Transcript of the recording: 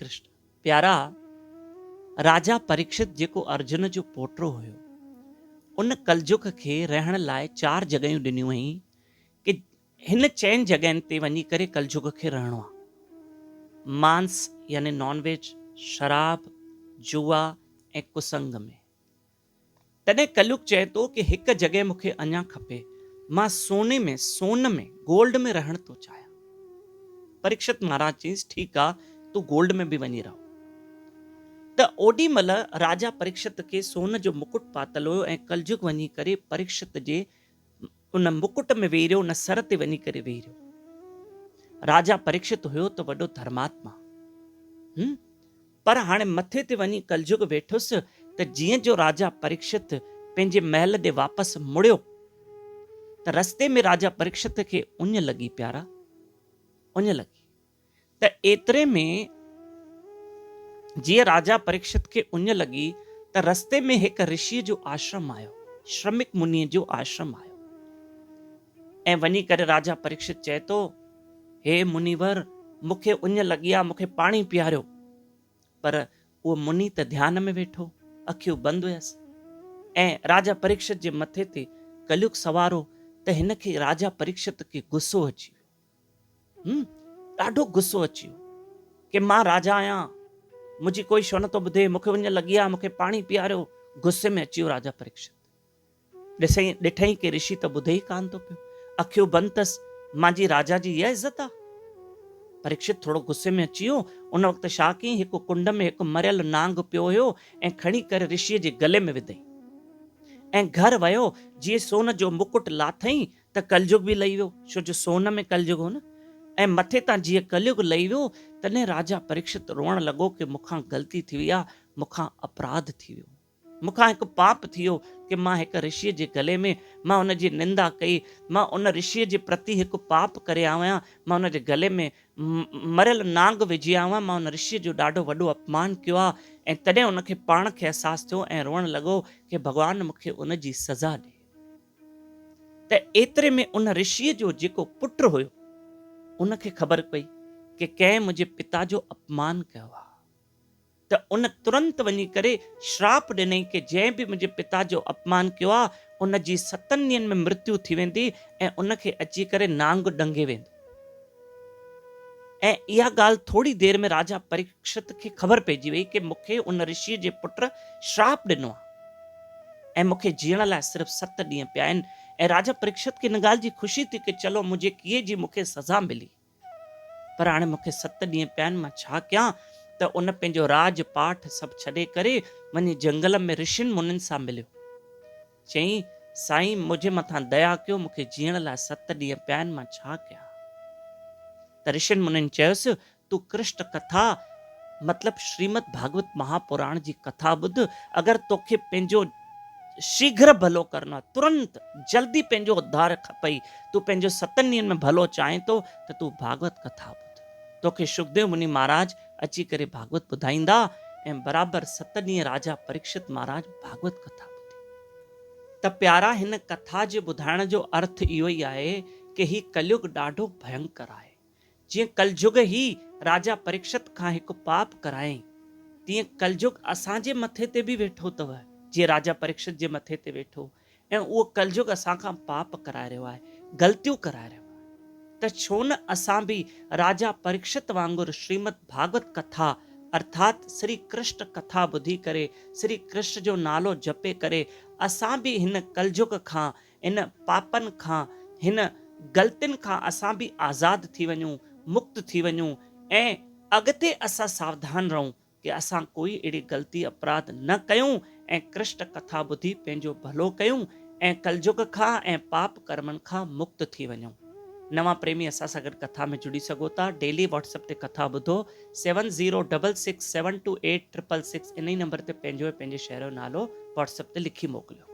कृष्ण प्यारा राजा परीक्षित जेको अर्जुन जो पोटो हुयो उन कलजुग खे रहण लाइ 4 जॻहियूं ॾिनियूं हुई कि हिन 4 जॻहियुनि ते वञी करे कलजुग खे रहणो आहे। मांस यानी नॉनवेज, शराब, जुआ ऐं कुसंग में। तॾहिं कलयुग चए थो कि हिकु जॻह मूंखे अञा खपे, मां सोन में गोल्ड में रहण थो चाहियां। परीक्षित महाराज चईंसि ठीकु आहे, तूं गोल्ड में बि वञी रहो। त ओॾी महिल राजा परीक्षित खे सोन जो मुकुट पातल हुयो ऐं कलजुग वञी करे परीक्षित जे उन मुकुट में वेही रहियो, उन सर ते वञी करे वेही रहियो। राजा परीक्षित हुयो त वॾो धर्मात्मा, पर हाणे मथे ते वञी कलजुग वेठुसि त जीअं जो राजा परीक्षित पंहिंजे महल ॾे वापसि मुड़ियो त रस्ते में राजा परीक्षित खे उञ लॻी, प्यारा उञ लॻी। त एतिरे में जीअं राजा परीक्षित खे उञ लॻी त रस्ते में हिकु ऋषिअ जो आश्रम आयो, श्रमिक मुनीअ जो आश्रम आयो। ऐं वञी करे राजा परीक्षित चए थो, हे मुनिवर, मूंखे उञ लॻी आहे, मूंखे पाणी पीआरियो। पर उहो मुनी त ध्यान में वेठो, अखियूं बंदि हुयसि। ऐं राजा परीक्षित जे मथे ते कलयुग सवार हो त हिन खे राजा परीक्षित खे गुस्सो अची वियो, ॾाढो गुस्सो अची वियो कि मां राजा आहियां, मुंहिंजी कोई छो नथो ॿुधे, मूंखे उञ लॻी आहे, मूंखे पाणी पीआरियो। गुस्से में अची वियो राजा परीक्षित। ॾिठई कि ऋषि त ॿुधे ई कान थो पियो, अखियूं बंदि अथसि, मुंहिंजी राजा जी इहा इज़त आहे। परीक्षित थोरो गुस्से में अची वियो। उन वक़्तु छा कयईं, हिकु कुंड में हिकु मरियल नांग पियो हुयो ऐं खणी करे ऋषिअ जे गले में विधई ऐं घर वियो। जीअं सोन जो मुकुट लाथई त कलयुग बि लही वियो, छो जो सोन में कलयुग हो न। ऐं मथे तां जीअं कलयुग लही वियो, तॾहिं राजा परीक्षित रोअण लॻो कि मूंखां ग़लती थी वई आहे, मूंखां अपराध थी वियो, मूंखां हिकु पाप थी वियो कि मां हिकु ऋषिअ जे गले में मां उन जी निंदा कई, मां उन ऋषिअ जे प्रति हिकु पाप करे आहियां, मां उन जे गले में मरियल नांग विझी आहियां, मां उन ऋषिअ जो ॾाढो वॾो अपमान कयो आहे। ऐं तॾहिं उनखे पाण खे अहसासु थियो ऐं रोअण लॻो कि भॻवान मूंखे उन जी सज़ा ॾे। त एतिरे में उन ऋषिअ जो जेको पुट हुयो उनखे ख़बर पई कि कंहिं मुंहिंजे पिता जो अपमान कयो आहे। त उन तुरंत वञी करे श्राप ॾिनई कि जंहिं बि मुंहिंजे पिता जो अपमान कयो आहे उन जी 7 ॾींहंनि में मृत्यु थी वेंदी ऐं उनखे अची करे नांग डंगे वेंदो। ऐं इहा ॻाल्हि थोड़ी देर में राजा परीक्षित खे ख़बर पइजी वई कि मूंखे उन ऋषिअ जे पुट श्राप ॾिनो आहे ऐं मूंखे जीअण लाइ सिर्फ़ु 7 ॾींहं पिया आहिनि। ऐं राजा परीक्षित खे इन ॻाल्हि जी ख़ुशी थी कि चलो मुंहिंजे कीअं जी मूंखे सज़ा मिली, पर हाणे मूंखे 7 ॾींहं पिया आहिनि, मां छा कयां। त उन पंहिंजो राज पाठ सभु छॾे करे वञी जंगल में ऋषियुनि मुनियुनि सां मिलियो। चई, साईं मुंहिंजे मथां दया कयो, मूंखे जीअण लाइ 7 ॾींहं पिया आहिनि, मां छा कयां। त ऋषियुनि मुनियुनि चयोसि, तूं कृष्ण कथा मतिलबु श्रीमद भागवत महापुराण जी कथा ॿुध। अगरि तोखे पंहिंजो शीघ्र भलो करणो आहे, तुरंत जल्दी पंहिंजो उद्धार खपई, तूं पंहिंजो 7 ॾींहंनि में भलो चाहीं थो त तूं भागवत कथा ॿुध। तोखे शुकदेव मुनि महाराज अची करे भागवत ॿुधाईंदा। ऐं बराबरि 7 ॾींहं राजा परीक्षित महाराज भागवत कथा ॿुधी। त प्यारा, हिन कथा जे ॿुधाइण जो अर्थ इहो ई आहे कि ही कलयुग ॾाढो भयंकर आहे। जीअं कलयुग ही राजा परीक्षित खां हिकु पाप करायईं, तीअं कलयुग असांजे मथे ते बि वेठो अथव, जीअं राजा परीक्षित जे मथे ते वेठो। ऐं उहो कलयुग असांखां पाप कराए रहियो आहे, ग़लतियूं कराए रहियो आहे। त छो न असां बि राजा परीक्षित वांगुरु श्रीमद भागवत कथा अर्थात श्री कृष्ण कथा ॿुधी करे, श्री कृष्ण जो नालो जपे करे असां बि हिन कलयुग खां, हिन पापनि खां, हिन ग़लतियुनि खां असां बि आज़ाद थी वञूं, मुक्त थी वञूं। ऐं अॻिते असां सावधान रहूं कि असां कोई अहिड़ी ग़लती अपराध न कयूं ऐं कृष्ण कथा ॿुधी पंहिंजो भलो कयूं ऐं कलयुग खां ऐं पाप कर्मनि खां मुक्त थी वञूं। नवां प्रेमी असां सां गॾु कथा में जुड़ी सघो था। डेली व्हाट्सएप ते कथा ॿुधो 7066728666 इन ई नंबर ते पंहिंजो ऐं पंहिंजे शहर जो नालो व्हाट्सएप ते लिखी मोकिलियो।